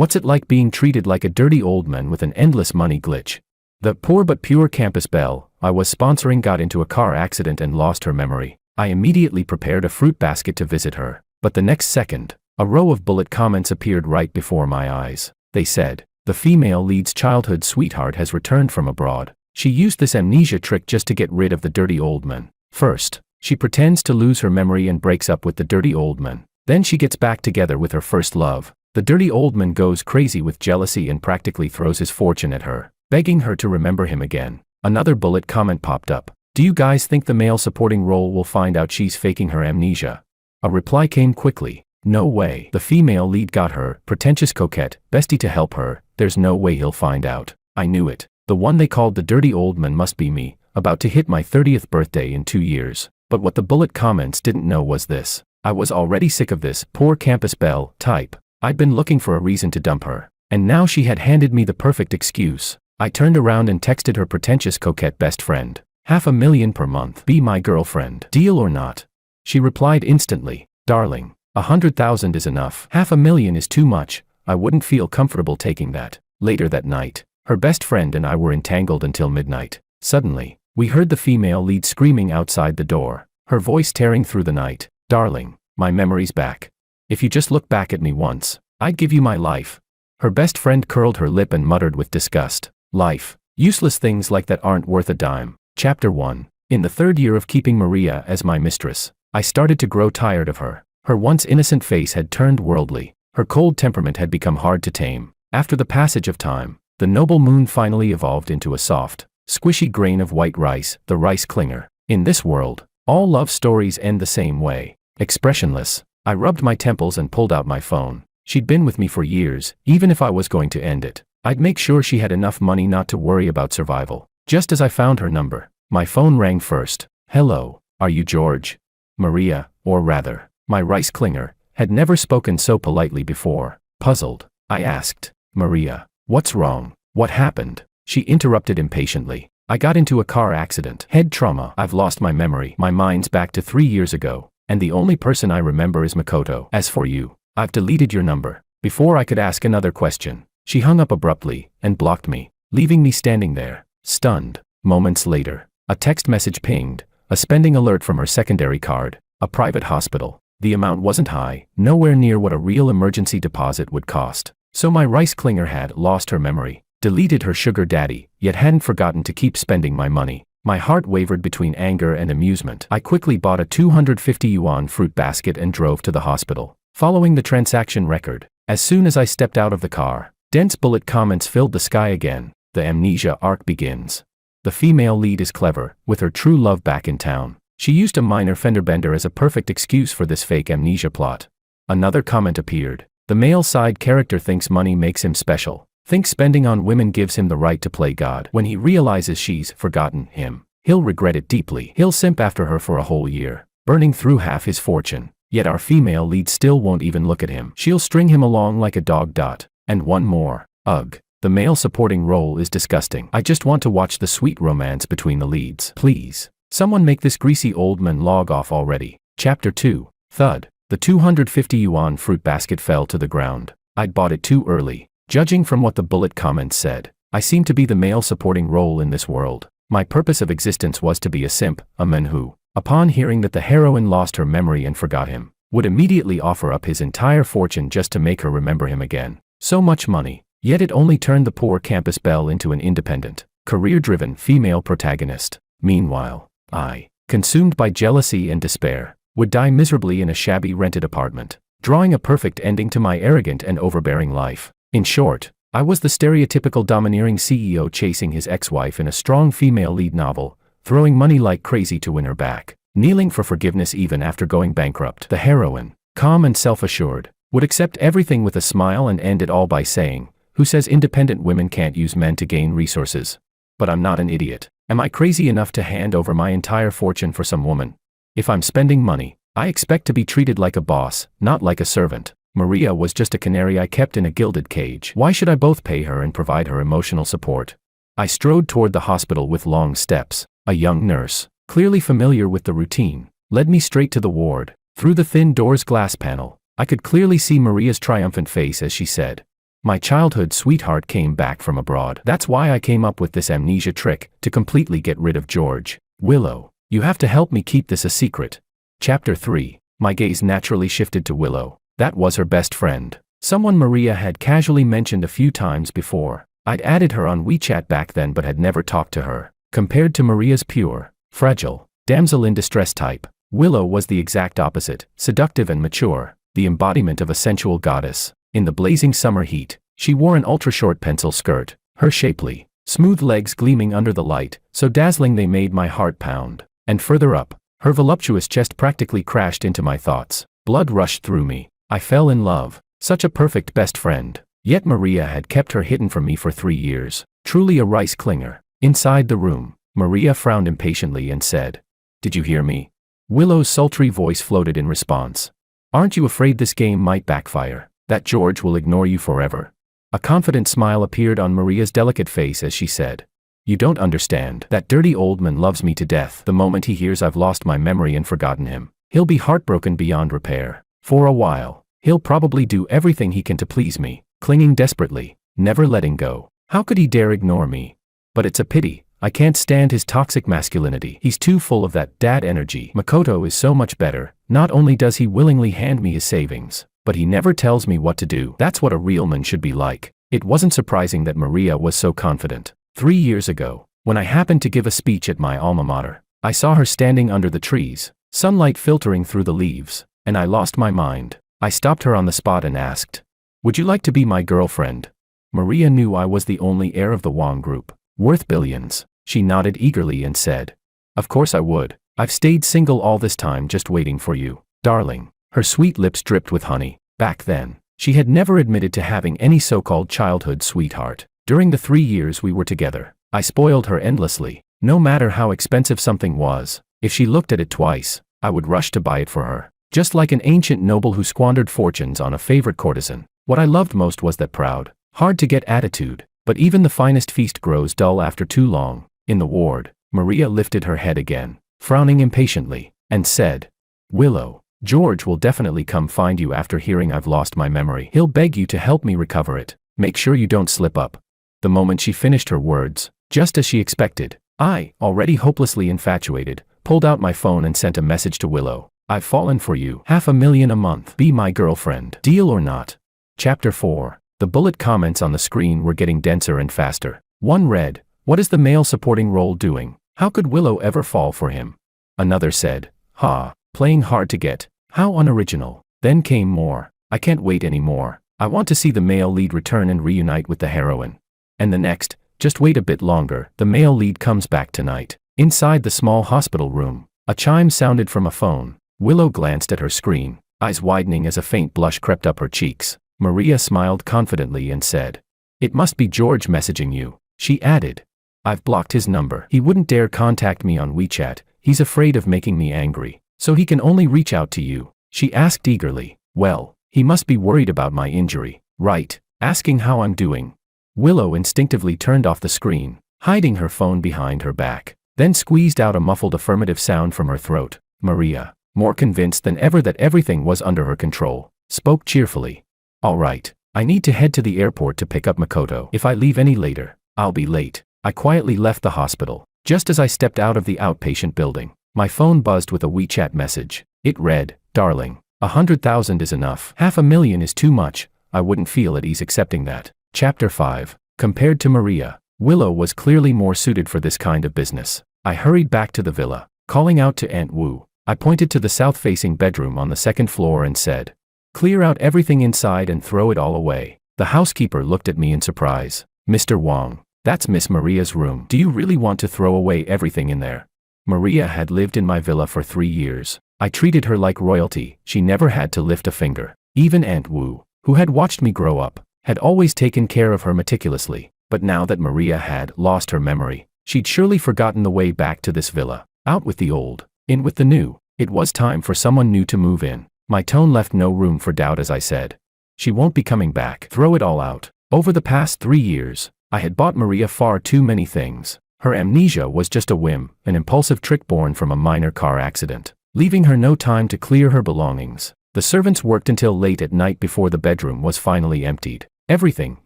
What's it like being treated like a dirty old man with an endless money glitch? The poor but pure campus belle I was sponsoring got into a car accident and lost her memory. I immediately prepared a fruit basket to visit her, but the next second, a row of bullet comments appeared right before my eyes. They said, "The female lead's childhood sweetheart has returned from abroad. She used this amnesia trick just to get rid of the dirty old man. First, she pretends to lose her memory and breaks up with the dirty old man. Then she gets back together with her first love. The dirty old man goes crazy with jealousy and practically throws his fortune at her, begging her to remember him again." Another bullet comment popped up. "Do you guys think the male supporting role will find out she's faking her amnesia?" A reply came quickly. "No way. The female lead got her pretentious coquette bestie to help her. There's no way he'll find out." I knew it. The one they called the dirty old man must be me, about to hit my 30th birthday in 2 years. But what the bullet comments didn't know was this. I was already sick of this poor campus belle type. I'd been looking for a reason to dump her, and now she had handed me the perfect excuse. I turned around and texted her pretentious coquette best friend. "$500,000 per month. Be my girlfriend. Deal or not?" She replied instantly, "Darling, 100,000 is enough. $500,000 is too much. I wouldn't feel comfortable taking that." Later that night, her best friend and I were entangled until midnight. Suddenly, we heard the female lead screaming outside the door, her voice tearing through the night. "Darling, my memory's back. If you just look back at me once, I'd give you my life." Her best friend curled her lip and muttered with disgust, "Life. Useless things like that aren't worth a dime." Chapter 1. In the third year of keeping Maria as my mistress, I started to grow tired of her. Her once innocent face had turned worldly. Her cold temperament had become hard to tame. After the passage of time, the noble moon finally evolved into a soft, squishy grain of white rice, the rice clinger. In this world, all love stories end the same way. Expressionless, I rubbed my temples and pulled out my phone. She'd been with me for years. Even if I was going to end it, I'd make sure she had enough money not to worry about survival. Just as I found her number, my phone rang first. "Hello, are you George?" Maria, or rather, my rice clinger, had never spoken so politely before. Puzzled, I asked, "Maria, what's wrong? What happened?" She interrupted impatiently. "I got into a car accident. Head trauma. I've lost my memory. My mind's back to 3 years ago, and the only person I remember is Makoto. As for you, I've deleted your number." Before I could ask another question, she hung up abruptly and blocked me, leaving me standing there, stunned. Moments later, a text message pinged, a spending alert from her secondary card, a private hospital. The amount wasn't high, nowhere near what a real emergency deposit would cost. So my rice clinger had lost her memory, deleted her sugar daddy, yet hadn't forgotten to keep spending my money. My heart wavered between anger and amusement. I quickly bought a 250 yuan fruit basket and drove to the hospital, following the transaction record. As soon as I stepped out of the car, dense bullet comments filled the sky again. The amnesia arc begins. The female lead is clever, with her true love back in town. She used a minor fender bender as a perfect excuse for this fake amnesia plot. Another comment appeared. The male side character thinks money makes him special, thinks spending on women gives him the right to play God. When he realizes she's forgotten him, he'll regret it deeply. He'll simp after her for a whole year, burning through half his fortune. Yet our female lead still won't even look at him. She'll string him along like a dog. And one more. Ugh. The male supporting role is disgusting. I just want to watch the sweet romance between the leads. Please, someone make this greasy old man log off already. Chapter 2. Thud. The 250 yuan fruit basket fell to the ground. I'd bought it too early. Judging from what the bullet comments said, I seemed to be the male supporting role in this world. My purpose of existence was to be a simp, a man who, upon hearing that the heroine lost her memory and forgot him, would immediately offer up his entire fortune just to make her remember him again. So much money. Yet it only turned the poor campus belle into an independent, career-driven female protagonist. Meanwhile, I, consumed by jealousy and despair, would die miserably in a shabby rented apartment, drawing a perfect ending to my arrogant and overbearing life. In short, I was the stereotypical domineering CEO chasing his ex-wife in a strong female lead novel, throwing money like crazy to win her back, kneeling for forgiveness even after going bankrupt. The heroine, calm and self-assured, would accept everything with a smile and end it all by saying, "Who says independent women can't use men to gain resources? But I'm not an idiot. Am I crazy enough to hand over my entire fortune for some woman? If I'm spending money, I expect to be treated like a boss, not like a servant." Maria was just a canary I kept in a gilded cage. Why should I both pay her and provide her emotional support? I strode toward the hospital with long steps. A young nurse, clearly familiar with the routine, led me straight to the ward. Through the thin door's glass panel, I could clearly see Maria's triumphant face as she said, My childhood sweetheart came back from abroad. That's why I came up with this amnesia trick, to completely get rid of George. Willow, you have to help me keep this a secret. Chapter 3. My gaze naturally shifted to Willow. That was her best friend. Someone Maria had casually mentioned a few times before. I'd added her on WeChat back then but had never talked to her. Compared to Maria's pure, fragile, damsel in distress type, Willow was the exact opposite, seductive and mature, the embodiment of a sensual goddess. In the blazing summer heat, she wore an ultra-short pencil skirt, her shapely, smooth legs gleaming under the light, so dazzling they made my heart pound. And further up, her voluptuous chest practically crashed into my thoughts. Blood rushed through me. I fell in love. Such a perfect best friend. Yet Maria had kept her hidden from me for 3 years. Truly a rice clinger. Inside the room, Maria frowned impatiently and said, "Did you hear me?" Willow's sultry voice floated in response. "Aren't you afraid this game might backfire? That George will ignore you forever?" A confident smile appeared on Maria's delicate face as she said, "You don't understand. That dirty old man loves me to death. The moment he hears I've lost my memory and forgotten him, he'll be heartbroken beyond repair. For a while, he'll probably do everything he can to please me, clinging desperately, never letting go. How could he dare ignore me? But it's a pity. I can't stand his toxic masculinity. He's too full of that dad energy. Makoto is so much better. Not only does he willingly hand me his savings, but he never tells me what to do. That's what a real man should be like." It wasn't surprising that Maria was so confident. 3 years ago, when I happened to give a speech at my alma mater, I saw her standing under the trees, sunlight filtering through the leaves, and I lost my mind. I stopped her on the spot and asked, "Would you like to be my girlfriend?" Maria knew I was the only heir of the Wong Group, worth billions. She nodded eagerly and said, "Of course I would. I've stayed single all this time just waiting for you, darling." Her sweet lips dripped with honey. Back then, she had never admitted to having any so-called childhood sweetheart. During the 3 years we were together, I spoiled her endlessly. No matter how expensive something was, if she looked at it twice, I would rush to buy it for her. Just like an ancient noble who squandered fortunes on a favorite courtesan. What I loved most was that proud, hard-to-get attitude. But even the finest feast grows dull after too long. In the ward, Maria lifted her head again, frowning impatiently, and said, "Willow, George will definitely come find you after hearing I've lost my memory. He'll beg you to help me recover it. Make sure you don't slip up." The moment she finished her words, just as she expected, I, already hopelessly infatuated, pulled out my phone and sent a message to Willow. "I've fallen for you. $500,000 a month. Be my girlfriend. Deal or not?" Chapter 4. The bullet comments on the screen were getting denser and faster. One read, "What is the male supporting role doing? How could Willow ever fall for him?" Another said, "Ha, playing hard to get. How unoriginal." Then came more, "I can't wait anymore. I want to see the male lead return and reunite with the heroine." And the next, "Just wait a bit longer, the male lead comes back tonight." Inside the small hospital room, a chime sounded from a phone. Willow glanced at her screen, eyes widening as a faint blush crept up her cheeks. Maria smiled confidently and said, "It must be George messaging you." She added, "I've blocked his number. He wouldn't dare contact me on WeChat. He's afraid of making me angry, so he can only reach out to you." She asked eagerly, "Well, he must be worried about my injury, right? Asking how I'm doing." Willow instinctively turned off the screen, hiding her phone behind her back, then squeezed out a muffled affirmative sound from her throat. Maria, more convinced than ever that everything was under her control, spoke cheerfully. "All right, I need to head to the airport to pick up Makoto. If I leave any later, I'll be late." I quietly left the hospital. Just as I stepped out of the outpatient building, my phone buzzed with a WeChat message. It read, "Darling, 100,000 is enough. $500,000 is too much. I wouldn't feel at ease accepting that." Chapter 5. Compared to Maria, Willow was clearly more suited for this kind of business. I hurried back to the villa, calling out to Aunt Wu. I pointed to the south-facing bedroom on the second floor and said, "Clear out everything inside and throw it all away." The housekeeper looked at me in surprise. "Mr. Wong, that's Miss Maria's room. Do you really want to throw away everything in there?" Maria had lived in my villa for 3 years. I treated her like royalty. She never had to lift a finger. Even Aunt Wu, who had watched me grow up, had always taken care of her meticulously. But now that Maria had lost her memory, she'd surely forgotten the way back to this villa. Out with the old, in with the new. It was time for someone new to move in. My tone left no room for doubt as I said, "She won't be coming back. Throw it all out." Over the past 3 years, I had bought Maria far too many things. Her amnesia was just a whim, an impulsive trick born from a minor car accident, leaving her no time to clear her belongings. The servants worked until late at night before the bedroom was finally emptied. Everything,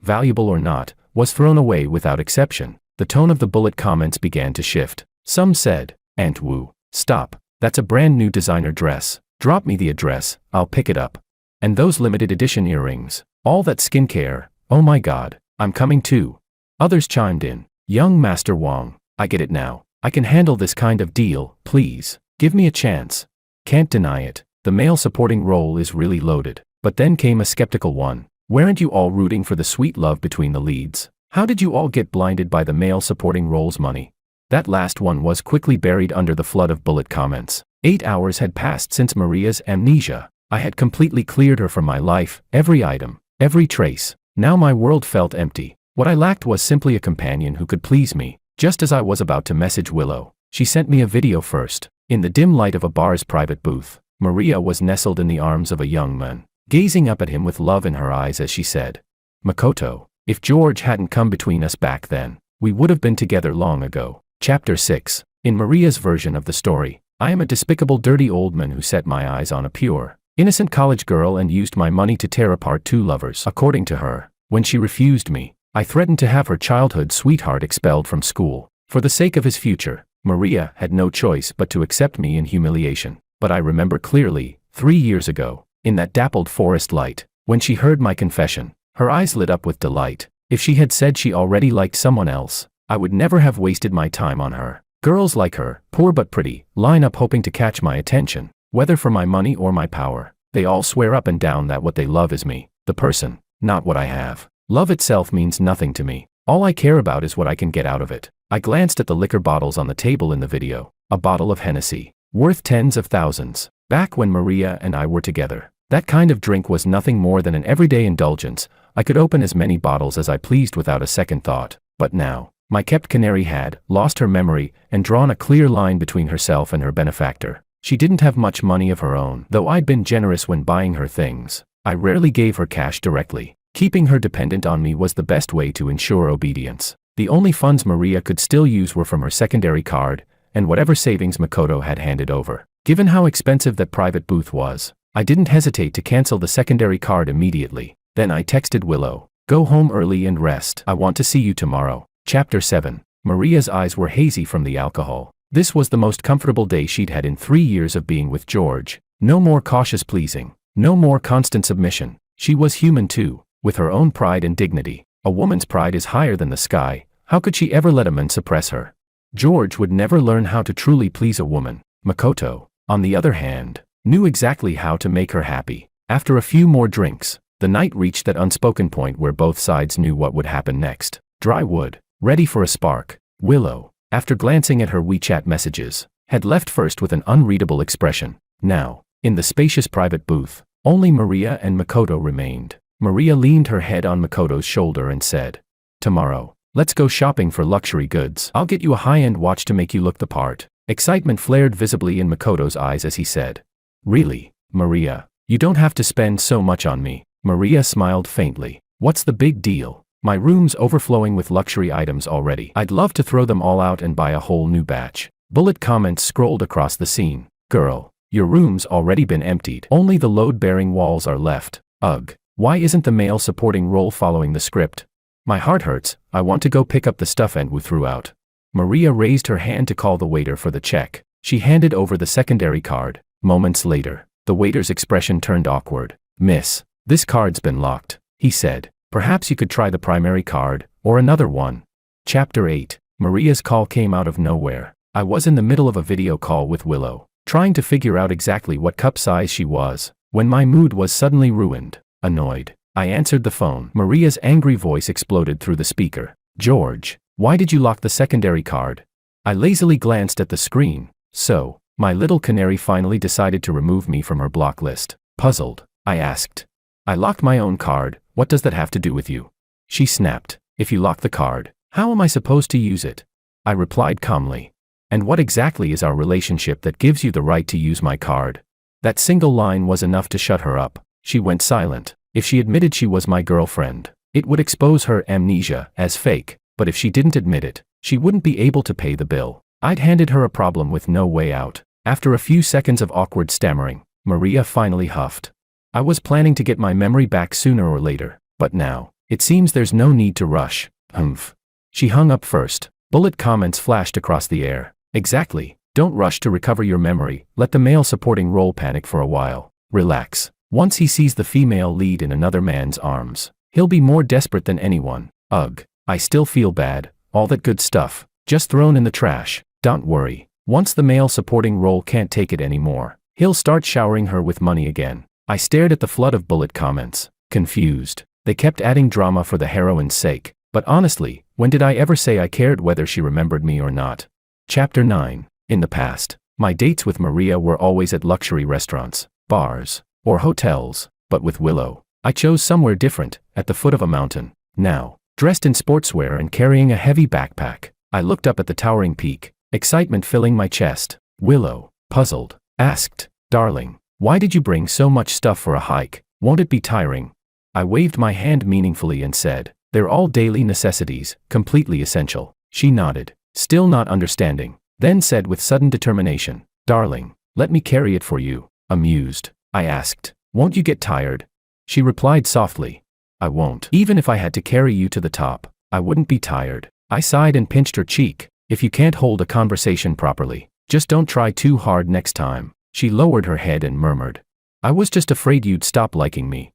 valuable or not, was thrown away without exception. The tone of the bullet comments began to shift. Some said, "Aunt Wu, stop. That's a brand new designer dress. Drop me the address, I'll pick it up. And those limited edition earrings. All that skincare. Oh my god, I'm coming too." Others chimed in. "Young Master Wong, I get it now. I can handle this kind of deal, please. Give me a chance." Can't deny it. The male supporting role is really loaded. But then came a skeptical one. Weren't you all rooting for the sweet love between the leads? How did you all get blinded by the male supporting role's money? That last one was quickly buried under the flood of bullet comments. 8 hours had passed since Maria's amnesia. I had completely cleared her from my life, every item, every trace. Now my world felt empty. What I lacked was simply a companion who could please me. Just as I was about to message Willow, she sent me a video first. In the dim light of a bar's private booth, Maria was nestled in the arms of a young man, gazing up at him with love in her eyes as she said, "Makoto, if George hadn't come between us back then, we would have been together long ago." Chapter 6. In Maria's version of the story, I am a despicable dirty old man who set my eyes on a pure, innocent college girl and used my money to tear apart two lovers. According to her, when she refused me, I threatened to have her childhood sweetheart expelled from school. For the sake of his future, Maria had no choice but to accept me in humiliation. But I remember clearly, 3 years ago, in that dappled forest light, when she heard my confession, her eyes lit up with delight. If she had said she already liked someone else, I would never have wasted my time on her. Girls like her, poor but pretty, line up hoping to catch my attention, whether for my money or my power. They all swear up and down that what they love is me, the person, not what I have. Love itself means nothing to me. All I care about is what I can get out of it. I glanced at the liquor bottles on the table in the video. A bottle of Hennessy, worth tens of thousands. Back when Maria and I were together, that kind of drink was nothing more than an everyday indulgence. I could open as many bottles as I pleased without a second thought. But now, my kept canary had lost her memory and drawn a clear line between herself and her benefactor. She didn't have much money of her own, though I'd been generous when buying her things. I rarely gave her cash directly. Keeping her dependent on me was the best way to ensure obedience. The only funds Maria could still use were from her secondary card, and whatever savings Makoto had handed over. Given how expensive that private booth was, I didn't hesitate to cancel the secondary card immediately. Then I texted Willow, "Go home early and rest. I want to see you tomorrow." Chapter 7. Maria's eyes were hazy from the alcohol. This was the most comfortable day she'd had in 3 years of being with George. No more cautious pleasing. No more constant submission. She was human too, with her own pride and dignity. A woman's pride is higher than the sky. How could she ever let a man suppress her? George would never learn how to truly please a woman. Makoto, on the other hand, knew exactly how to make her happy. After a few more drinks, the night reached that unspoken point where both sides knew what would happen next. Dry wood, ready for a spark. Willow, after glancing at her WeChat messages, had left first with an unreadable expression. Now, in the spacious private booth, only Maria and Makoto remained. Maria leaned her head on Makoto's shoulder and said, "Tomorrow, let's go shopping for luxury goods. I'll get you a high-end watch to make you look the part." Excitement flared visibly in Makoto's eyes as he said, "Really, Maria? You don't have to spend so much on me." Maria smiled faintly. "What's the big deal? My room's overflowing with luxury items already. I'd love to throw them all out and buy a whole new batch." Bullet comments scrolled across the scene. "Girl, your room's already been emptied. Only the load-bearing walls are left. Ugh. Why isn't the male supporting role following the script? My heart hurts. I want to go pick up the stuff Wu threw out." Maria raised her hand to call the waiter for the check. She handed over the secondary card. Moments later, the waiter's expression turned awkward. "Miss, this card's been locked," he said. "Perhaps you could try the primary card, or another one." Chapter 8. Maria's call came out of nowhere. I was in the middle of a video call with Willow, trying to figure out exactly what cup size she was, when my mood was suddenly ruined. Annoyed, I answered the phone. Maria's angry voice exploded through the speaker. "George, why did you lock the secondary card?" I lazily glanced at the screen. "So, my little canary finally decided to remove me from her block list." Puzzled, I asked, "I locked my own card. What does that have to do with you?" She snapped, "If you lock the card, how am I supposed to use it?" I replied calmly. "And what exactly is our relationship that gives you the right to use my card?" That single line was enough to shut her up. She went silent. If she admitted she was my girlfriend, it would expose her amnesia as fake, but if she didn't admit it, she wouldn't be able to pay the bill. I'd handed her a problem with no way out. After a few seconds of awkward stammering, Maria finally huffed. "I was planning to get my memory back sooner or later, but now, It seems there's no need to rush. Humph. She hung up first. Bullet comments flashed across the air. Exactly. Don't rush to recover your memory. Let the male supporting role panic for a while. Relax. Once he sees the female lead in another man's arms, he'll be more desperate than anyone. Ugh. I still feel bad. All that good stuff, just thrown in the trash. Don't worry. Once the male supporting role can't take it anymore, he'll start showering her with money again. I stared at the flood of bullet comments, confused. They kept adding drama for the heroine's sake. But honestly, when did I ever say I cared whether she remembered me or not? Chapter 9. In the past, my dates with Maria were always at luxury restaurants, bars, or hotels. But with Willow, I chose somewhere different, at the foot of a mountain. Now, dressed in sportswear and carrying a heavy backpack, I looked up at the towering peak, excitement filling my chest. Willow, puzzled, asked, "Darling, why did you bring so much stuff for a hike? Won't it be tiring?" I waved my hand meaningfully and said, "They're all daily necessities, completely essential." She nodded, still not understanding, then said with sudden determination, "Darling, let me carry it for you." Amused, I asked, "Won't you get tired?" She replied softly, "I won't. Even if I had to carry you to the top, I wouldn't be tired." I sighed and pinched her cheek. "If you can't hold a conversation properly, just don't try too hard next time." She lowered her head and murmured, "I was just afraid you'd stop liking me.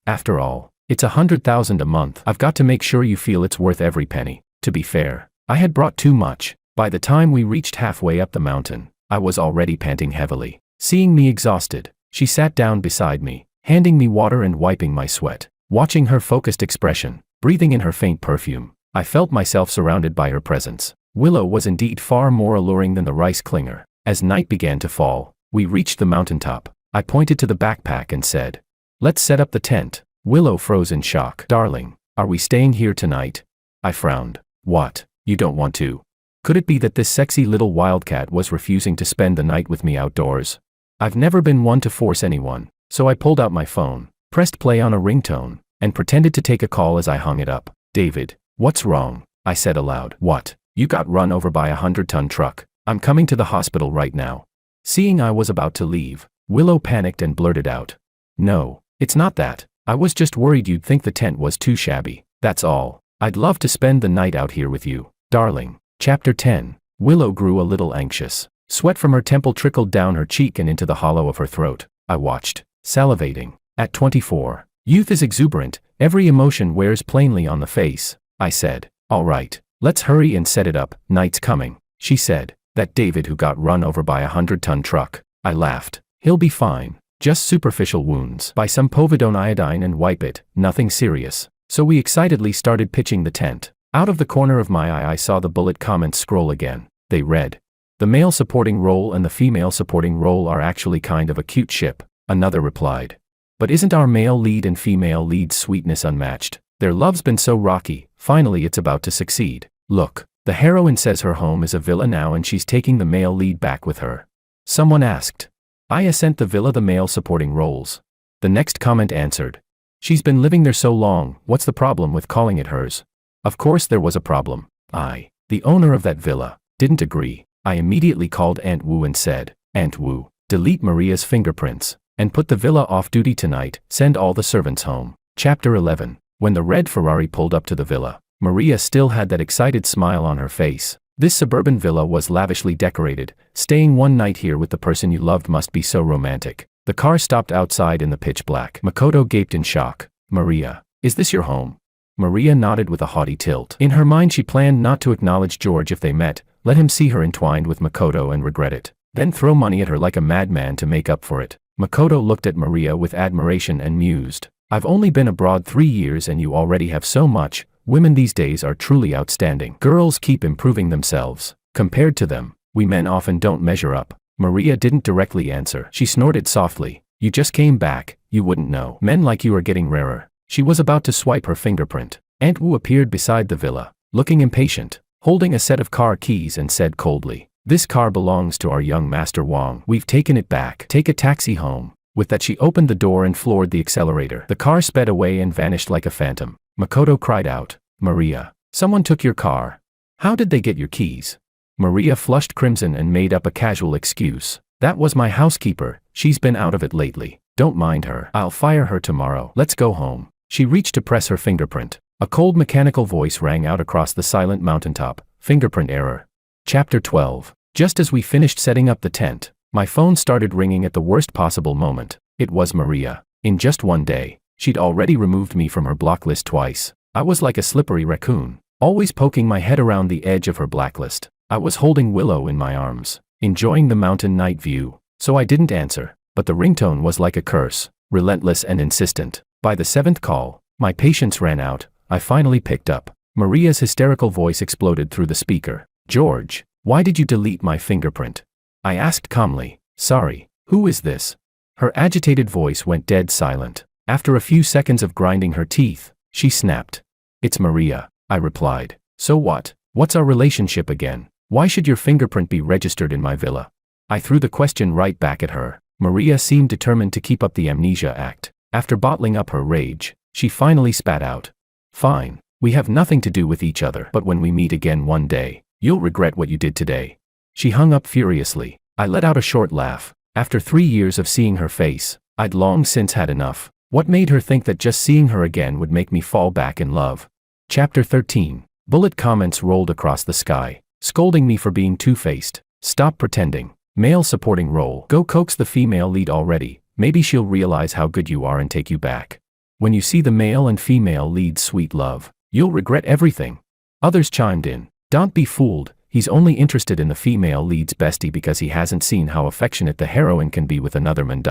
After all, it's $100,000 a month. I've got to make sure you feel it's worth every penny." To be fair, I had brought too much. By the time we reached halfway up the mountain, I was already panting heavily. Seeing me exhausted, she sat down beside me, handing me water and wiping my sweat. Watching her focused expression, breathing in her faint perfume, I felt myself surrounded by her presence. Willow was indeed far more alluring than the rice clinger. As night began to fall, we reached the mountaintop. I pointed to the backpack and said, "Let's set up the tent." Willow froze in shock. "Darling, are we staying here tonight?" I frowned. "What, you don't want to?" Could it be that this sexy little wildcat was refusing to spend the night with me outdoors? I've never been one to force anyone, so I pulled out my phone, pressed play on a ringtone, and pretended to take a call as I hung it up. "David, what's wrong?" I said aloud. "What? You got run over by a 100-ton truck. I'm coming to the hospital right now." Seeing I was about to leave, Willow panicked and blurted out, "No, it's not that. I was just worried you'd think the tent was too shabby. That's all. I'd love to spend the night out here with you, darling." Chapter 10. Willow grew a little anxious. Sweat from her temple trickled down her cheek and into the hollow of her throat. I watched, salivating. At 24, youth is exuberant, every emotion wears plainly on the face. I said, "All right, let's hurry and set it up, night's coming." She said, "That David who got run over by a 100-ton truck." I laughed. "He'll be fine. Just superficial wounds. Buy some povidone iodine and wipe it, nothing serious." So we excitedly started pitching the tent. Out of the corner of my eye I saw the bullet comments scroll again. They read, "The male supporting role and the female supporting role are actually kind of a cute ship." Another replied, "But isn't our male lead and female lead's sweetness unmatched? Their love's been so rocky, finally it's about to succeed. Look, the heroine says her home is a villa now and she's taking the male lead back with her." Someone asked, "I assent the villa the male supporting roles." The next comment answered, "She's been living there so long, what's the problem with calling it hers?" Of course there was a problem. I, the owner of that villa, didn't agree. I immediately called Aunt Wu and said, "Aunt Wu, delete Maria's fingerprints, and put the villa off duty tonight, send all the servants home." Chapter 11. When the red Ferrari pulled up to the villa, Maria still had that excited smile on her face. This suburban villa was lavishly decorated. Staying one night here with the person you loved must be so romantic. The car stopped outside in the pitch black. Makoto gaped in shock. "Maria, is this your home?" Maria nodded with a haughty tilt. In her mind she planned not to acknowledge George if they met, let him see her entwined with Makoto and regret it, then throw money at her like a madman to make up for it. Makoto looked at Maria with admiration and mused, "I've only been abroad 3 years and you already have so much. Women these days are truly outstanding. Girls keep improving themselves. Compared to them, we men often don't measure up." Maria didn't directly answer. She snorted softly. "You just came back, you wouldn't know. Men like you are getting rarer." She was about to swipe her fingerprint. Aunt Wu appeared beside the villa, looking impatient, holding a set of car keys and said coldly, "This car belongs to our young Master Wang. We've taken it back. Take a taxi home." With that she opened the door and floored the accelerator. The car sped away and vanished like a phantom. Makoto cried out, "Maria, someone took your car. How did they get your keys?" Maria flushed crimson and made up a casual excuse. "That was my housekeeper, she's been out of it lately. Don't mind her. I'll fire her tomorrow. Let's go home." She reached to press her fingerprint. A cold mechanical voice rang out across the silent mountaintop. Fingerprint error. Chapter 12. Just as we finished setting up the tent, my phone started ringing at the worst possible moment. It was Maria. In just one day, she'd already removed me from her block list twice. I was like a slippery raccoon, always poking my head around the edge of her blacklist. I was holding Willow in my arms, enjoying the mountain night view, so I didn't answer. But the ringtone was like a curse, relentless and insistent. By the 7th call, my patience ran out. I finally picked up. Maria's hysterical voice exploded through the speaker. "George, why did you delete my fingerprint?" I asked calmly. "Sorry, who is this?" Her agitated voice went dead silent. After a few seconds of grinding her teeth, she snapped. "It's Maria," I replied. "So what? What's our relationship again? Why should your fingerprint be registered in my villa?" I threw the question right back at her. Maria seemed determined to keep up the amnesia act. After bottling up her rage, she finally spat out. "Fine, we have nothing to do with each other, but when we meet again one day, you'll regret what you did today." She hung up furiously. I let out a short laugh. After 3 years of seeing her face, I'd long since had enough. What made her think that just seeing her again would make me fall back in love? Chapter 13. Bullet comments rolled across the sky, scolding me for being two-faced. "Stop pretending. Male supporting role. Go coax the female lead already. Maybe she'll realize how good you are and take you back. When you see the male and female leads sweet love, you'll regret everything." Others chimed in. "Don't be fooled. He's only interested in the female lead's bestie because he hasn't seen how affectionate the heroine can be with another man.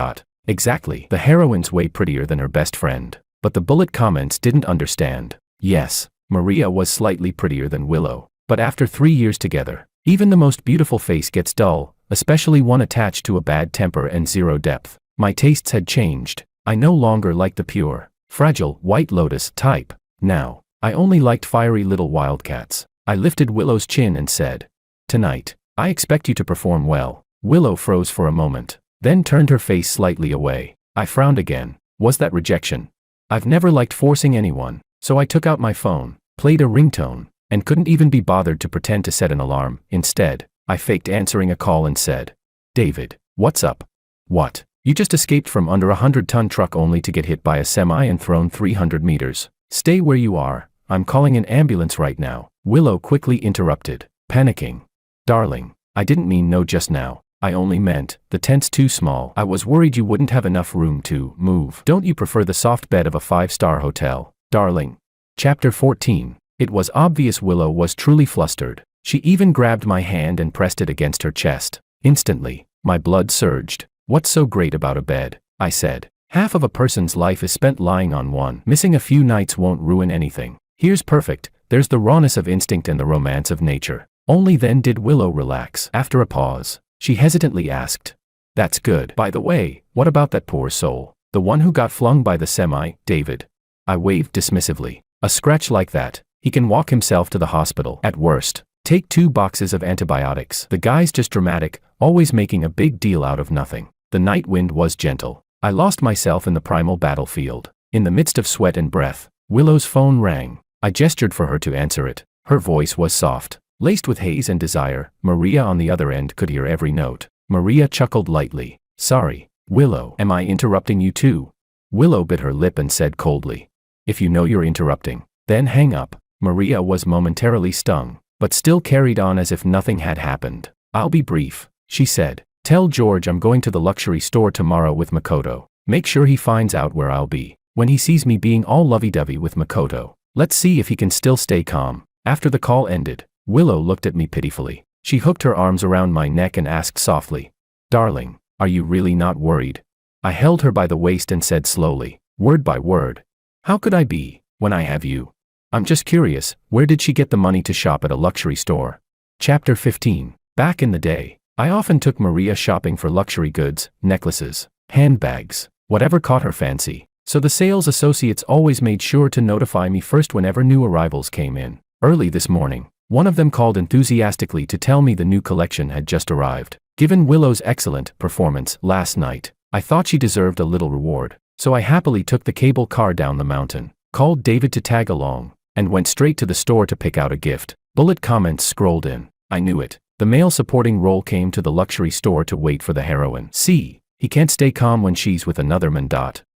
Exactly. The heroine's way prettier than her best friend." But the bullet comments didn't understand. Yes, Maria was slightly prettier than Willow, but after 3 years together, even the most beautiful face gets dull, especially one attached to a bad temper and zero depth. My tastes had changed. I no longer liked the pure, fragile, White Lotus type. Now, I only liked fiery little wildcats. I lifted Willow's chin and said, "Tonight, I expect you to perform well." Willow froze for a moment, then turned her face slightly away. I frowned again. Was that rejection? I've never liked forcing anyone, so I took out my phone, played a ringtone, and couldn't even be bothered to pretend to set an alarm. Instead, I faked answering a call and said, "David, what's up?" "What? You just escaped from under a 100-ton truck only to get hit by a semi and thrown 300 meters. Stay where you are. I'm calling an ambulance right now." Willow quickly interrupted, panicking. "Darling, I didn't mean no just now. I only meant, the tent's too small. I was worried you wouldn't have enough room to move. Don't you prefer the soft bed of a 5-star hotel, darling?" Chapter 14. It was obvious Willow was truly flustered. She even grabbed my hand and pressed it against her chest. Instantly, my blood surged. "What's so great about a bed?" I said. "Half of a person's life is spent lying on one. Missing a few nights won't ruin anything. Here's perfect. There's the rawness of instinct and the romance of nature." Only then did Willow relax. After a pause, she hesitantly asked, "That's good. By the way, what about that poor soul? The one who got flung by the semi, David?" I waved dismissively. "A scratch like that, he can walk himself to the hospital. At worst, take 2 boxes of antibiotics. The guy's just dramatic, always making a big deal out of nothing." The night wind was gentle. I lost myself in the primal battlefield. In the midst of sweat and breath, Willow's phone rang. I gestured for her to answer it. Her voice was soft, laced with haze and desire. Maria on the other end could hear every note. Maria chuckled lightly. "Sorry, Willow, am I interrupting you too?" Willow bit her lip and said coldly, "If you know you're interrupting, then hang up." Maria was momentarily stung, but still carried on as if nothing had happened. "I'll be brief," she said. "Tell George I'm going to the luxury store tomorrow with Makoto. Make sure he finds out where I'll be. When he sees me being all lovey-dovey with Makoto, let's see if he can still stay calm." After the call ended, Willow looked at me pitifully. She hooked her arms around my neck and asked softly, "Darling, are you really not worried?" I held her by the waist and said slowly, word by word, "How could I be, when I have you? I'm just curious, where did she get the money to shop at a luxury store?" Chapter 15. Back in the day, I often took Maria shopping for luxury goods, necklaces, handbags, whatever caught her fancy, so the sales associates always made sure to notify me first whenever new arrivals came in. Early this morning, one of them called enthusiastically to tell me the new collection had just arrived. Given Willow's excellent performance last night, I thought she deserved a little reward, so I happily took the cable car down the mountain, called David to tag along, and went straight to the store to pick out a gift. Bullet comments scrolled in. I knew it. The male supporting role came to the luxury store to wait for the heroine. See, he can't stay calm when she's with another man.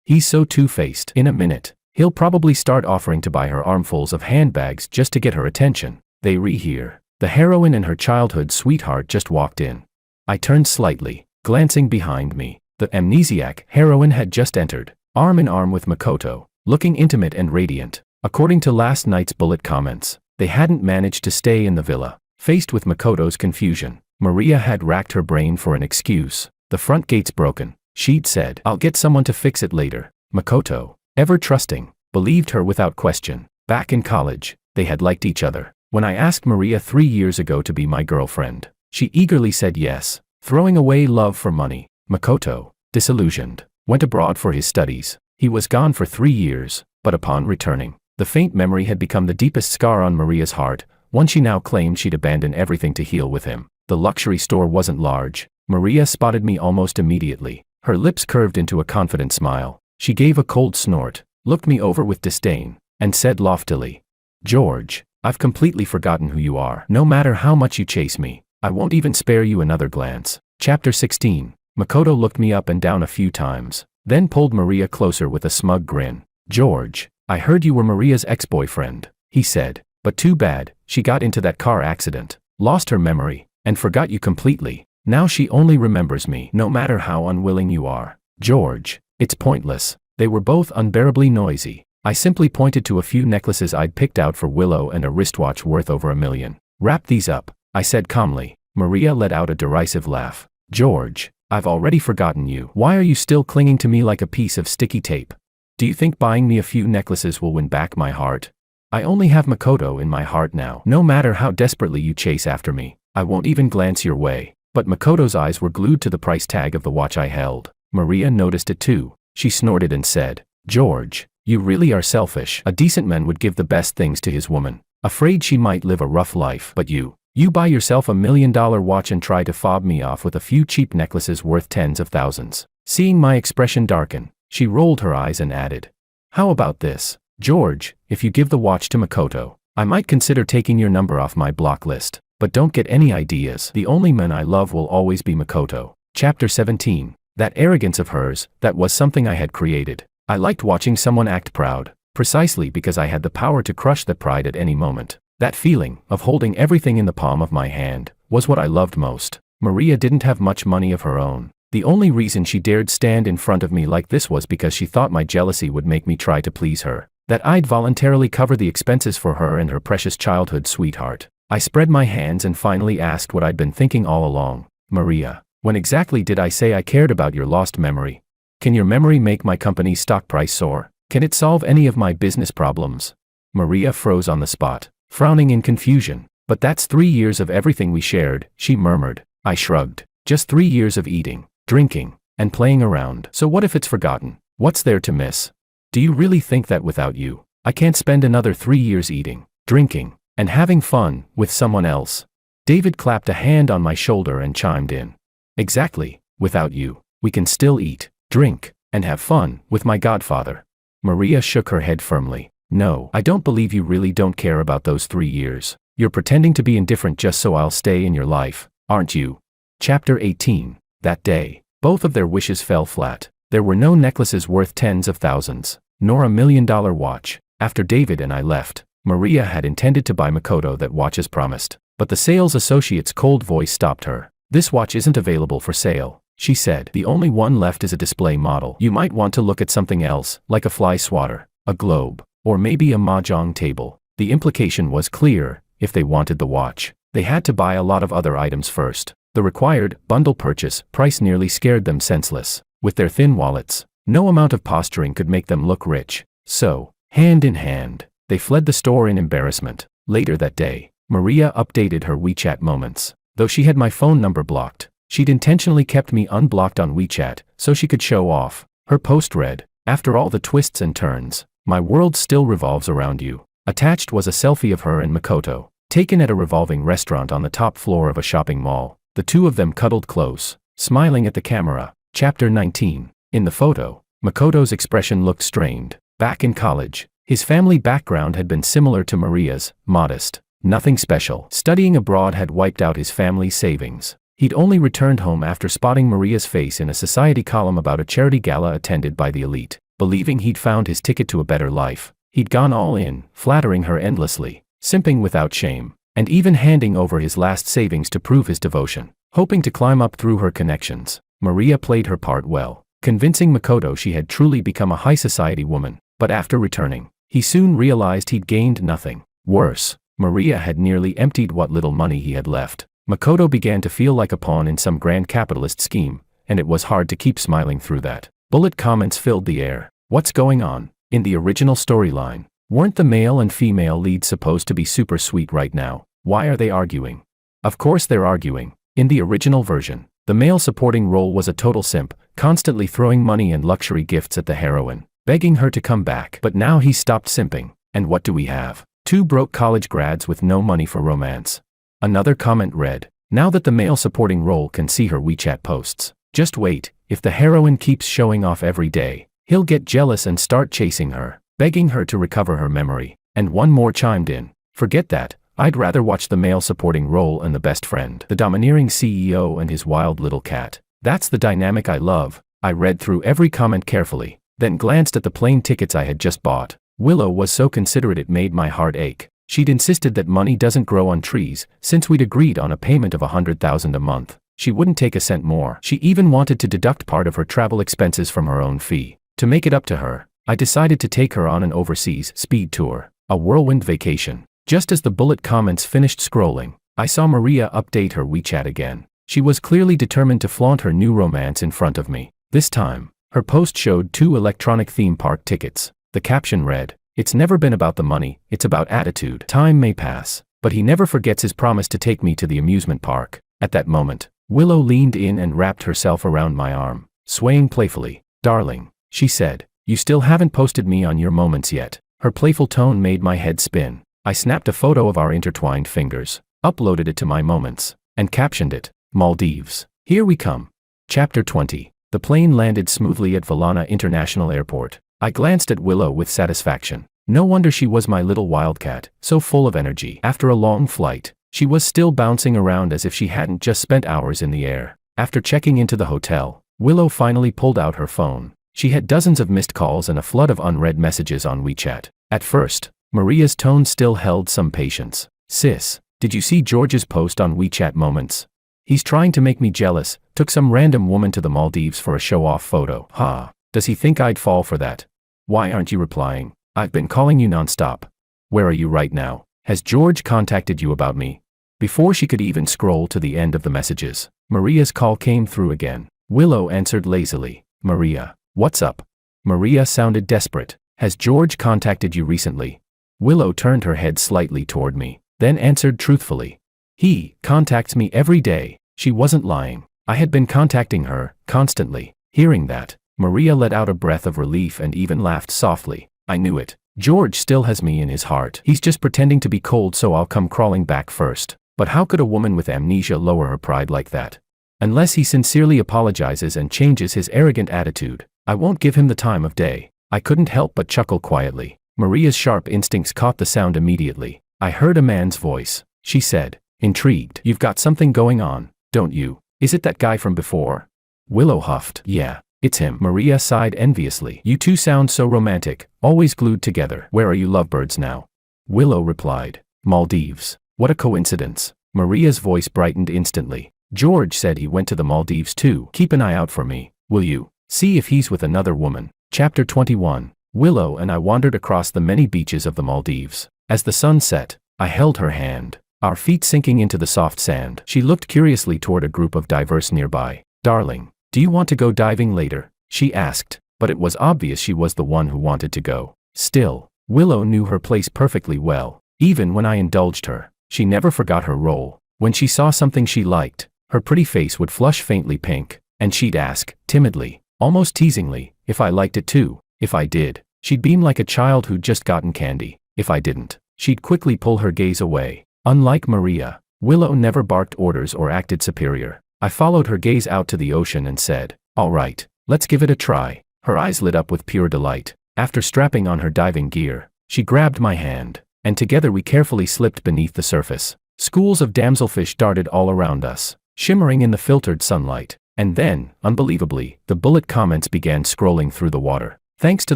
He's so two-faced. In a minute, He'll probably start offering to buy her armfuls of handbags just to get her attention. They rehear. The heroine and her childhood sweetheart just walked in. I turned slightly, glancing behind me. The amnesiac heroine had just entered, arm in arm with Makoto, looking intimate and radiant. According to last night's bullet comments, they hadn't managed to stay in the villa. Faced with Makoto's confusion, Maria had racked her brain for an excuse. The front gate's broken, she'd said. I'll get someone to fix it later. Makoto, ever trusting, believed her without question. Back in college, they had liked each other. When I asked Maria 3 years ago to be my girlfriend, she eagerly said yes, throwing away love for money. Makoto, disillusioned, went abroad for his studies. He was gone for 3 years, but upon returning, the faint memory had become the deepest scar on Maria's heart, one she now claimed she'd abandon everything to heal with him. The luxury store wasn't large. Maria spotted me almost immediately. Her lips curved into a confident smile. She gave a cold snort, looked me over with disdain, and said loftily, "George, I've completely forgotten who you are. No matter how much you chase me, I won't even spare you another glance." Chapter 16. Makoto looked me up and down a few times, then pulled Maria closer with a smug grin. "George, I heard you were Maria's ex-boyfriend," he said, "but too bad, she got into that car accident, lost her memory, and forgot you completely. Now she only remembers me, no matter how unwilling you are." "George, it's pointless." They were both unbearably noisy. I simply pointed to a few necklaces I'd picked out for Willow and a wristwatch worth over $1 million. "Wrap these up," I said calmly. Maria let out a derisive laugh. "George, I've already forgotten you. Why are you still clinging to me like a piece of sticky tape? Do you think buying me a few necklaces will win back my heart? I only have Makoto in my heart now. No matter how desperately you chase after me, I won't even glance your way." But Makoto's eyes were glued to the price tag of the watch I held. Maria noticed it too. She snorted and said, "George, you really are selfish. A decent man would give the best things to his woman, afraid she might live a rough life. But you buy yourself $1 million watch and try to fob me off with a few cheap necklaces worth tens of thousands." Seeing my expression darken, she rolled her eyes and added, "How about this, George, if you give the watch to Makoto, I might consider taking your number off my block list. But don't get any ideas. The only man I love will always be Makoto." Chapter 17. That arrogance of hers, that was something I had created. I liked watching someone act proud, precisely because I had the power to crush that pride at any moment. That feeling, of holding everything in the palm of my hand, was what I loved most. Maria didn't have much money of her own. The only reason she dared stand in front of me like this was because she thought my jealousy would make me try to please her, that I'd voluntarily cover the expenses for her and her precious childhood sweetheart. I spread my hands and finally asked what I'd been thinking all along. "Maria, when exactly did I say I cared about your lost memory? Can your memory make my company's stock price soar? Can it solve any of my business problems?" Maria froze on the spot, frowning in confusion. "But that's 3 years of everything we shared," she murmured. I shrugged. "Just 3 years of eating, drinking, and playing around. So what if it's forgotten? What's there to miss? Do you really think that without you, I can't spend another 3 years eating, drinking, and having fun with someone else?" David clapped a hand on my shoulder and chimed in. "Exactly, without you, we can still eat, drink, and have fun with my godfather." Maria shook her head firmly. "No, I don't believe you really don't care about those 3 years. You're pretending to be indifferent just so I'll stay in your life, aren't you?" Chapter 18. That day, both of their wishes fell flat. There were no necklaces worth tens of thousands, nor $1 million watch. After David and I left, Maria had intended to buy Makoto that watch as promised, but the sales associate's cold voice stopped her. "This watch isn't available for sale," she said. "The only one left is a display model. You might want to look at something else, like a fly swatter, a globe, or maybe a mahjong table." The implication was clear. If they wanted the watch, they had to buy a lot of other items first. The required bundle purchase price nearly scared them senseless. With their thin wallets, no amount of posturing could make them look rich. So, hand in hand, they fled the store in embarrassment. Later that day, Maria updated her WeChat moments. Though she had my phone number blocked, she'd intentionally kept me unblocked on WeChat so she could show off. Her post read, "After all the twists and turns, my world still revolves around you." Attached was a selfie of her and Makoto, taken at a revolving restaurant on the top floor of a shopping mall. The two of them cuddled close, smiling at the camera. Chapter 19. In the photo, Makoto's expression looked strained. Back in college, his family background had been similar to Maria's, modest, nothing special. Studying abroad had wiped out his family's savings. He'd only returned home after spotting Maria's face in a society column about a charity gala attended by the elite. Believing he'd found his ticket to a better life, he'd gone all in, flattering her endlessly, simping without shame, and even handing over his last savings to prove his devotion. Hoping to climb up through her connections, Maria played her part well, convincing Makoto she had truly become a high society woman. But after returning, he soon realized he'd gained nothing. Worse, Maria had nearly emptied what little money he had left. Makoto began to feel like a pawn in some grand capitalist scheme, and it was hard to keep smiling through that. Bullet comments filled the air. What's going on? In the original storyline, weren't the male and female leads supposed to be super sweet right now? Why are they arguing? Of course they're arguing. In the original version, the male supporting role was a total simp, constantly throwing money and luxury gifts at the heroine, begging her to come back. But now he's stopped simping, and what do we have? Two broke college grads with no money for romance. Another comment read, now that the male supporting role can see her WeChat posts, just wait, if the heroine keeps showing off every day, he'll get jealous and start chasing her, begging her to recover her memory. And one more chimed in, forget that, I'd rather watch the male supporting role and the best friend, the domineering CEO and his wild little cat. That's the dynamic I love. I read through every comment carefully, then glanced at the plane tickets I had just bought. Willow was so considerate it made my heart ache. She'd insisted that money doesn't grow on trees, since we'd agreed on a payment of $100,000 a month. She wouldn't take a cent more. She even wanted to deduct part of her travel expenses from her own fee. To make it up to her, I decided to take her on an overseas speed tour, a whirlwind vacation. Just as the bullet comments finished scrolling, I saw Maria update her WeChat again. She was clearly determined to flaunt her new romance in front of me. This time, her post showed 2 electronic theme park tickets. The caption read, it's never been about the money, it's about attitude. Time may pass, but he never forgets his promise to take me to the amusement park. At that moment, Willow leaned in and wrapped herself around my arm, swaying playfully. Darling, she said, you still haven't posted me on your moments yet. Her playful tone made my head spin. I snapped a photo of our intertwined fingers, uploaded it to my moments, and captioned it, Maldives. Here we come. Chapter 20. The plane landed smoothly at Valana International Airport. I glanced at Willow with satisfaction. No wonder she was my little wildcat, so full of energy. After a long flight, she was still bouncing around as if she hadn't just spent hours in the air. After checking into the hotel, Willow finally pulled out her phone. She had dozens of missed calls and a flood of unread messages on WeChat. At first, Maria's tone still held some patience. Sis, did you see George's post on WeChat moments? He's trying to make me jealous, took some random woman to the Maldives for a show-off photo. Ha, does he think I'd fall for that? Why aren't you replying? I've been calling you nonstop. Where are you right now? Has George contacted you about me? Before she could even scroll to the end of the messages, Maria's call came through again. Willow answered lazily. Maria, what's up? Maria sounded desperate. Has George contacted you recently? Willow turned her head slightly toward me, then answered truthfully. He contacts me every day. She wasn't lying. I had been contacting her, constantly. Hearing that, Maria let out a breath of relief and even laughed softly. I knew it. George still has me in his heart. He's just pretending to be cold so I'll come crawling back first. But how could a woman with amnesia lower her pride like that? Unless he sincerely apologizes and changes his arrogant attitude, I won't give him the time of day. I couldn't help but chuckle quietly. Maria's sharp instincts caught the sound immediately. I heard a man's voice. She said, intrigued. You've got something going on, don't you? Is it that guy from before? Willow huffed. Yeah, it's him. Maria sighed enviously. You two sound so romantic, always glued together. Where are you lovebirds now? Willow replied, Maldives. What a coincidence. Maria's voice brightened instantly. George said he went to the Maldives too. Keep an eye out for me, will you? See if he's with another woman. Chapter 21. Willow and I wandered across the many beaches of the Maldives. As the sun set, I held her hand, our feet sinking into the soft sand. She looked curiously toward a group of divers nearby. Darling, do you want to go diving later? She asked, but it was obvious she was the one who wanted to go. Still, Willow knew her place perfectly well. Even when I indulged her, she never forgot her role. When she saw something she liked, her pretty face would flush faintly pink, and she'd ask, timidly, almost teasingly, if I liked it too. If I did, she'd beam like a child who'd just gotten candy. If I didn't, she'd quickly pull her gaze away. Unlike Maria, Willow never barked orders or acted superior. I followed her gaze out to the ocean and said, all right, let's give it a try. Her eyes lit up with pure delight. After strapping on her diving gear, she grabbed my hand, and together we carefully slipped beneath the surface. Schools of damselfish darted all around us, shimmering in the filtered sunlight. And then, unbelievably, the bullet comments began scrolling through the water. Thanks to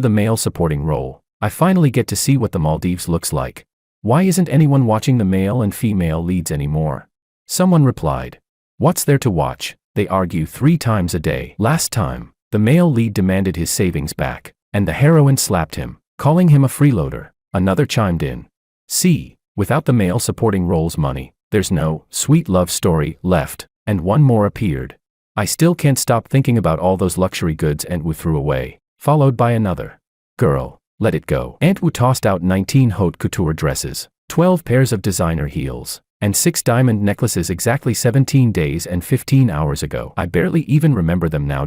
the male supporting role, I finally get to see what the Maldives looks like. Why isn't anyone watching the male and female leads anymore? Someone replied. What's there to watch? They argue 3 times a day. Last time, the male lead demanded his savings back, and the heroine slapped him, calling him a freeloader. Another chimed in. See, without the male supporting role's money, there's no sweet love story left, and one more appeared. I still can't stop thinking about all those luxury goods Aunt Wu threw away, followed by another. Girl, let it go. Aunt Wu tossed out 19 haute couture dresses, 12 pairs of designer heels, and 6 diamond necklaces exactly 17 days and 15 hours ago. I barely even remember them now.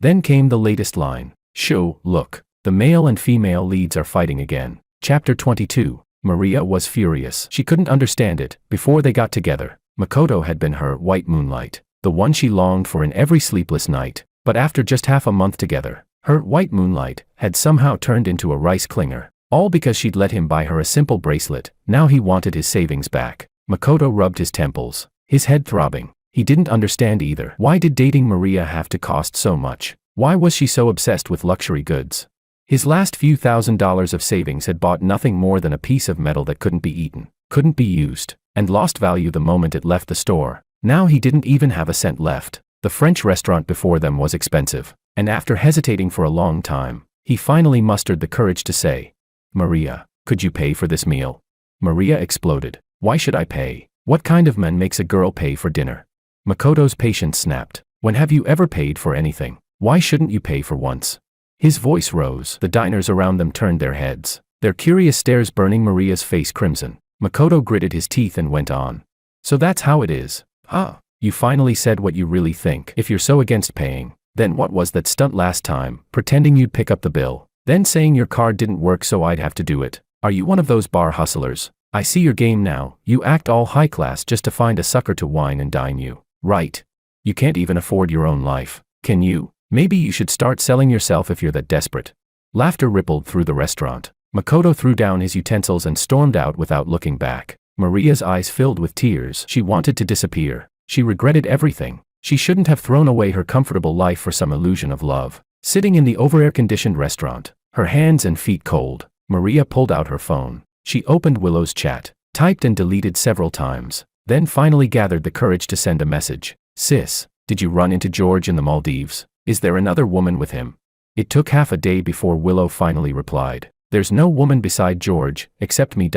Then came the latest line. Shoo, look, the male and female leads are fighting again. Chapter 22. Maria was furious. She couldn't understand it. Before they got together, Makoto had been her white moonlight, the one she longed for in every sleepless night. But after just half a month together, her white moonlight had somehow turned into a rice clinger. All because she'd let him buy her a simple bracelet. Now he wanted his savings back. Makoto rubbed his temples, his head throbbing. He didn't understand either. Why did dating Maria have to cost so much? Why was she so obsessed with luxury goods? His last few $1,000s of savings had bought nothing more than a piece of metal that couldn't be eaten, couldn't be used, and lost value the moment it left the store. Now he didn't even have a cent left. The French restaurant before them was expensive, and after hesitating for a long time, he finally mustered the courage to say, Maria, could you pay for this meal? Maria exploded. Why should I pay? What kind of man makes a girl pay for dinner? Makoto's patience snapped. When have you ever paid for anything? Why shouldn't you pay for once? His voice rose. The diners around them turned their heads, their curious stares burning Maria's face crimson. Makoto gritted his teeth and went on. So that's how it is. Ah, you finally said what you really think. If you're so against paying, then what was that stunt last time, pretending you'd pick up the bill, then saying your card didn't work so I'd have to do it? Are you one of those bar hustlers? I see your game now. You act all high class just to find a sucker to wine and dine you, right? You can't even afford your own life, can you? Maybe you should start selling yourself if you're that desperate. Laughter rippled through the restaurant. Makoto threw down his utensils and stormed out without looking back. Maria's eyes filled with tears. She wanted to disappear. She regretted everything. She shouldn't have thrown away her comfortable life for some illusion of love. Sitting in the over-air-conditioned restaurant, her hands and feet cold, Maria pulled out her phone. She opened Willow's chat, typed and deleted several times, then finally gathered the courage to send a message. Sis, did you run into George in the Maldives? Is there another woman with him? It took half a day before Willow finally replied. There's no woman beside George, except me.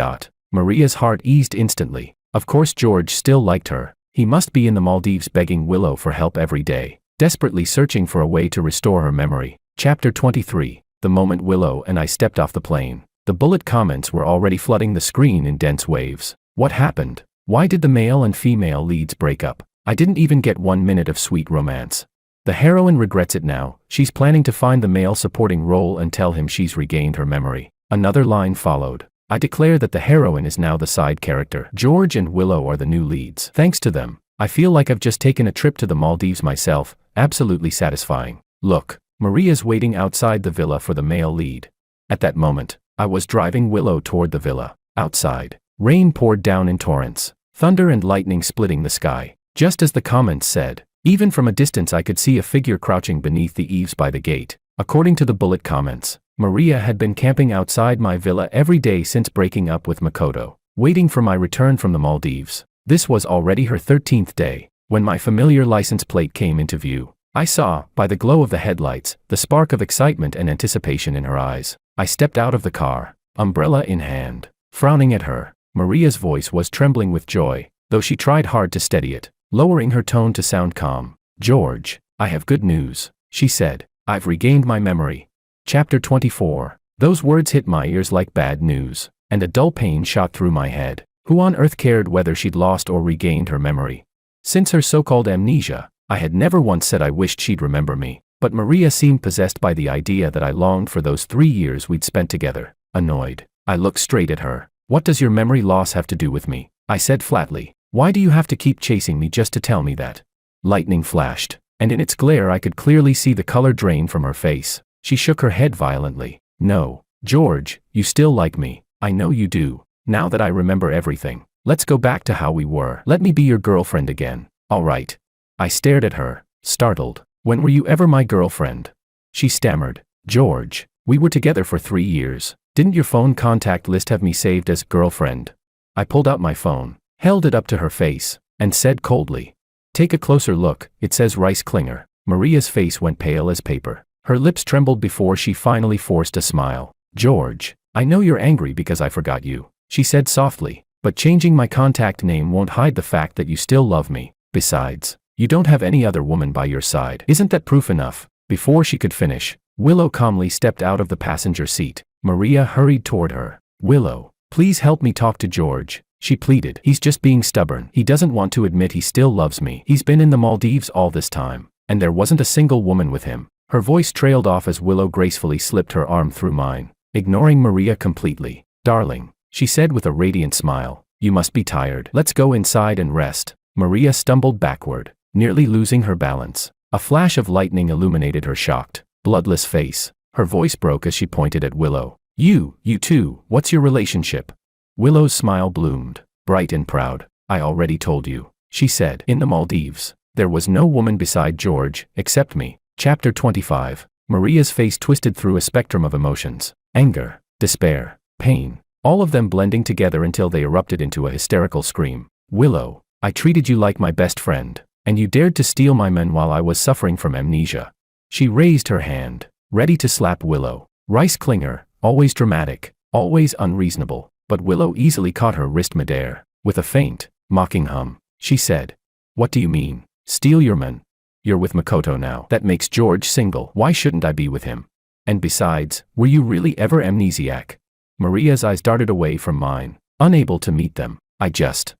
Maria's heart eased instantly. Of course George still liked her. He must be in the Maldives begging Willow for help every day, desperately searching for a way to restore her memory. Chapter 23. The moment Willow and I stepped off the plane, the bullet comments were already flooding the screen in dense waves. What happened? Why did the male and female leads break up? I didn't even get 1 minute of sweet romance. The heroine regrets it now. She's planning to find the male supporting role and tell him she's regained her memory. Another line followed. I declare that the heroine is now the side character. George and Willow are the new leads. Thanks to them, I feel like I've just taken a trip to the Maldives myself. Absolutely satisfying. Look, Maria's waiting outside the villa for the male lead. At that moment, I was driving Willow toward the villa. Outside, rain poured down in torrents, thunder and lightning splitting the sky. Just as the comments said, even from a distance I could see a figure crouching beneath the eaves by the gate. According to the bullet comments, Maria had been camping outside my villa every day since breaking up with Makoto, waiting for my return from the Maldives. This was already her 13th day. When my familiar license plate came into view, I saw, by the glow of the headlights, the spark of excitement and anticipation in her eyes. I stepped out of the car, umbrella in hand, frowning at her. Maria's voice was trembling with joy, though she tried hard to steady it, lowering her tone to sound calm. George, I have good news, she said. I've regained my memory. Chapter 24. Those words hit my ears like bad news, and a dull pain shot through my head. Who on earth cared whether she'd lost or regained her memory? Since her so-called amnesia, I had never once said I wished she'd remember me. But Maria seemed possessed by the idea that I longed for those 3 years we'd spent together. Annoyed, I looked straight at her. What does your memory loss have to do with me? I said flatly. Why do you have to keep chasing me just to tell me that? Lightning flashed, and in its glare I could clearly see the color drain from her face. She shook her head violently. No, George, you still like me. I know you do. Now that I remember everything, let's go back to how we were. Let me be your girlfriend again. All right. I stared at her, startled. When were you ever my girlfriend? She stammered. George, We were together for 3 years. Didn't your phone contact list have me saved as girlfriend? I pulled out my phone, held it up to her face, and said coldly, "Take a closer look, it says Rice Klinger." Maria's face went pale as paper. Her lips trembled before she finally forced a smile. "George, I know you're angry because I forgot you," she said softly, "but changing my contact name won't hide the fact that you still love me. Besides, you don't have any other woman by your side. Isn't that proof enough?" Before she could finish, Willow calmly stepped out of the passenger seat. Maria hurried toward her. "Willow, please help me talk to George," she pleaded. "He's just being stubborn. He doesn't want to admit he still loves me. He's been in the Maldives all this time, and there wasn't a single woman with him." Her voice trailed off as Willow gracefully slipped her arm through mine, ignoring Maria completely. "Darling," she said with a radiant smile, "you must be tired. Let's go inside and rest." Maria stumbled backward, nearly losing her balance. A flash of lightning illuminated her shocked, bloodless face. Her voice broke as she pointed at Willow. You too, what's your relationship?" Willow's smile bloomed, bright and proud. "I already told you," she said. "In the Maldives, there was no woman beside George, except me." Chapter 25. Maria's face twisted through a spectrum of emotions. Anger, despair, pain, all of them blending together until they erupted into a hysterical scream. "Willow, I treated you like my best friend, and you dared to steal my men while I was suffering from amnesia." She raised her hand, ready to slap Willow. Rice Klinger, always dramatic, always unreasonable, but Willow easily caught her wrist midair. With a faint, mocking hum, she said, "What do you mean, steal your men? You're with Makoto now. That makes George single. Why shouldn't I be with him? And besides, were you really ever amnesiac?" Maria's eyes darted away from mine, unable to meet them. I just.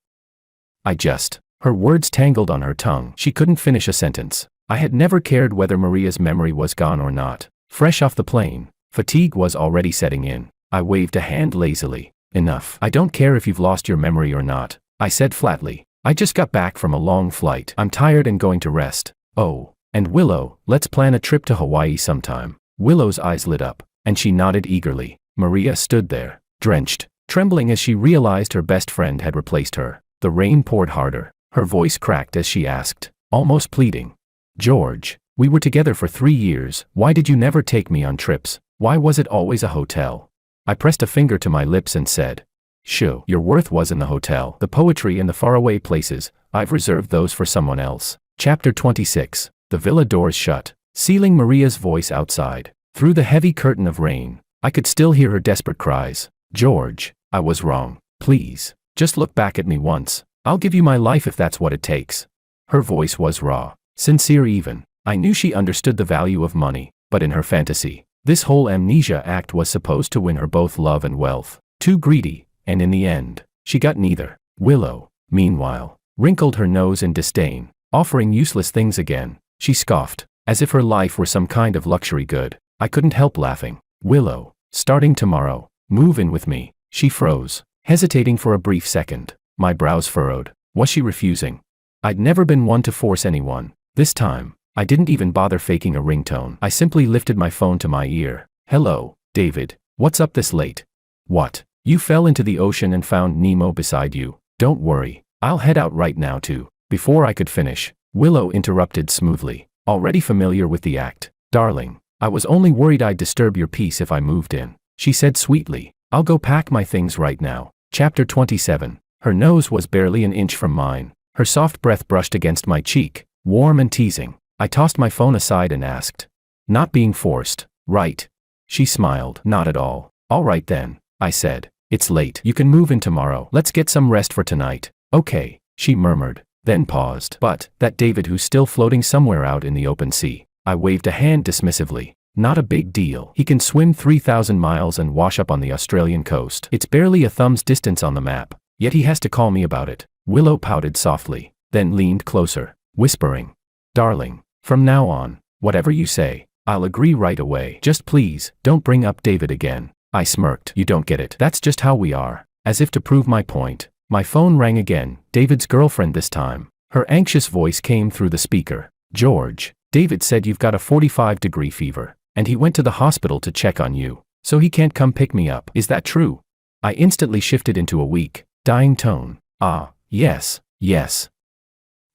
Her words tangled on her tongue. She couldn't finish a sentence. I had never cared whether Maria's memory was gone or not. Fresh off the plane, fatigue was already setting in. I waved a hand lazily. "Enough. I don't care if you've lost your memory or not," I said flatly. "I just got back from a long flight. I'm tired and going to rest. Oh, and Willow, let's plan a trip to Hawaii sometime." Willow's eyes lit up, and she nodded eagerly. Maria stood there, drenched, trembling as she realized her best friend had replaced her. The rain poured harder. Her voice cracked as she asked, almost pleading, "George, we were together for 3 years. Why did you never take me on trips? Why was it always a hotel?" I pressed a finger to my lips and said, "Shoo, your worth was in the hotel. The poetry and the faraway places, I've reserved those for someone else." Chapter 26. The villa doors shut, sealing Maria's voice outside. Through the heavy curtain of rain, I could still hear her desperate cries. "George, I was wrong. Please, just look back at me once. I'll give you my life if that's what it takes." Her voice was raw, sincere even. I knew she understood the value of money, but in her fantasy, this whole amnesia act was supposed to win her both love and wealth. Too greedy, and in the end, she got neither. Willow, meanwhile, wrinkled her nose in disdain, offering useless things again. She scoffed, as if her life were some kind of luxury good. I couldn't help laughing. "Willow, starting tomorrow, move in with me." She froze, hesitating for a brief second. My brows furrowed. Was she refusing? I'd never been one to force anyone. This time, I didn't even bother faking a ringtone. I simply lifted my phone to my ear. "Hello, David. What's up this late?" "What? You fell into the ocean and found Nemo beside you? Don't worry, I'll head out right now too." Before I could finish, Willow interrupted smoothly, already familiar with the act. "Darling, I was only worried I'd disturb your peace if I moved in," she said sweetly. "I'll go pack my things right now." Chapter 27. Her nose was barely an inch from mine. Her soft breath brushed against my cheek, warm and teasing. I tossed my phone aside and asked, "Not being forced, right?" She smiled. "Not at all." "All right then," I said. "It's late. You can move in tomorrow. Let's get some rest for tonight." "Okay," she murmured, then paused. "But that David who's still floating somewhere out in the open sea." I waved a hand dismissively. "Not a big deal. He can swim 3,000 miles and wash up on the Australian coast. It's barely a thumb's distance on the map, yet he has to call me about it." Willow pouted softly, then leaned closer, whispering, "Darling, from now on, whatever you say, I'll agree right away. Just please, don't bring up David again." I smirked. "You don't get it. That's just how we are." As if to prove my point, my phone rang again, David's girlfriend this time. Her anxious voice came through the speaker. "George, David said you've got a 45-degree fever, and he went to the hospital to check on you, so he can't come pick me up. Is that true?" I instantly shifted into a weak, dying tone. "Ah, yes.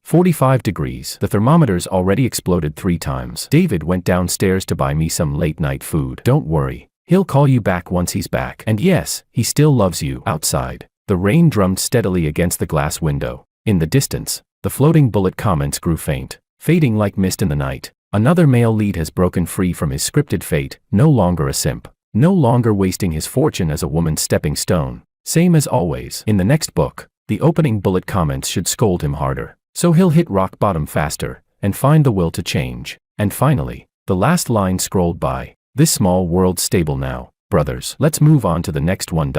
45 degrees. The thermometers already exploded 3 times. David went downstairs to buy me some late-night food. Don't worry. He'll call you back once he's back. And yes, he still loves you. Outside, the rain drummed steadily against the glass window. In the distance, the floating bullet comments grew faint, fading like mist in the night. Another male lead has broken free from his scripted fate, no longer a simp. No longer wasting his fortune as a woman's stepping stone. Same as always. In the next book, the opening bullet comments should scold him harder, so he'll hit rock bottom faster, and find the will to change. And finally, the last line scrolled by. This small world's stable now, brothers. Let's move on to the next one.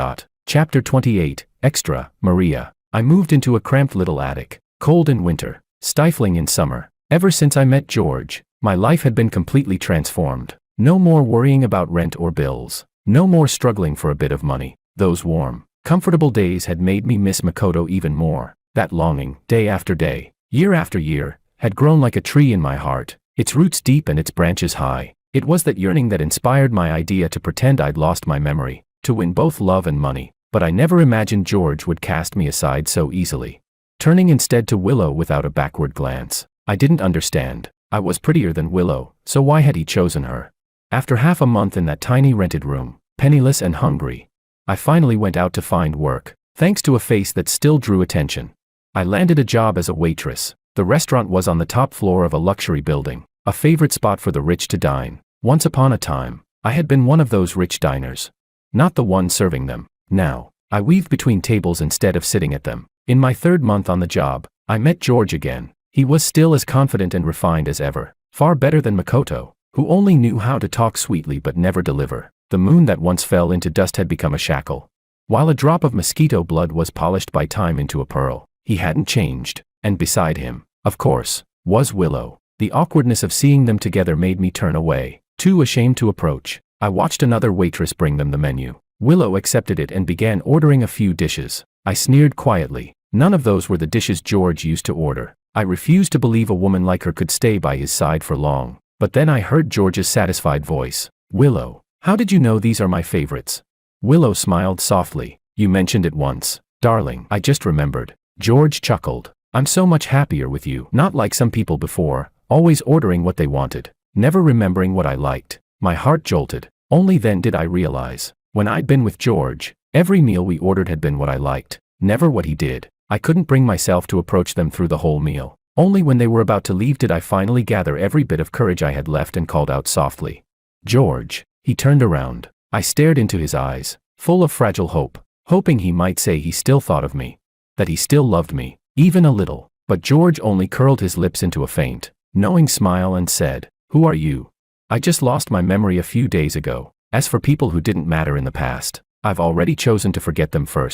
Chapter 28, Extra, Maria. I moved into a cramped little attic, cold in winter, stifling in summer. Ever since I met George, my life had been completely transformed. No more worrying about rent or bills. No more struggling for a bit of money. Those warm, comfortable days had made me miss Makoto even more. That longing, day after day, year after year, had grown like a tree in my heart, its roots deep and its branches high. It was that yearning that inspired my idea to pretend I'd lost my memory, to win both love and money, but I never imagined George would cast me aside so easily. Turning instead to Willow without a backward glance. I didn't understand. I was prettier than Willow, so why had he chosen her? After half a month in that tiny rented room, penniless and hungry, I finally went out to find work, thanks to a face that still drew attention. I landed a job as a waitress. The restaurant was on the top floor of a luxury building, a favorite spot for the rich to dine. Once upon a time, I had been one of those rich diners. Not the one serving them. Now, I weaved between tables instead of sitting at them. In my 3rd month on the job, I met George again. He was still as confident and refined as ever, far better than Makoto, who only knew how to talk sweetly but never deliver. The moon that once fell into dust had become a shackle, while a drop of mosquito blood was polished by time into a pearl. He hadn't changed, and beside him, of course, was Willow. The awkwardness of seeing them together made me turn away, too ashamed to approach. I watched another waitress bring them the menu. Willow accepted it and began ordering a few dishes. I sneered quietly. None of those were the dishes George used to order. I refused to believe a woman like her could stay by his side for long. But then I heard George's satisfied voice. Willow, how did you know these are my favorites? Willow smiled softly. You mentioned it once. Darling, I just remembered. George chuckled. I'm so much happier with you. Not like some people before, always ordering what they wanted, never remembering what I liked. My heart jolted. Only then did I realize, when I'd been with George, every meal we ordered had been what I liked, never what he did. I couldn't bring myself to approach them through the whole meal. Only when they were about to leave did I finally gather every bit of courage I had left and called out softly. George. He turned around. I stared into his eyes, full of fragile hope, hoping he might say he still thought of me, that he still loved me, even a little. But George only curled his lips into a faint, knowing smile and said, Who are you? I just lost my memory a few days ago. As for people who didn't matter in the past, I've already chosen to forget them first.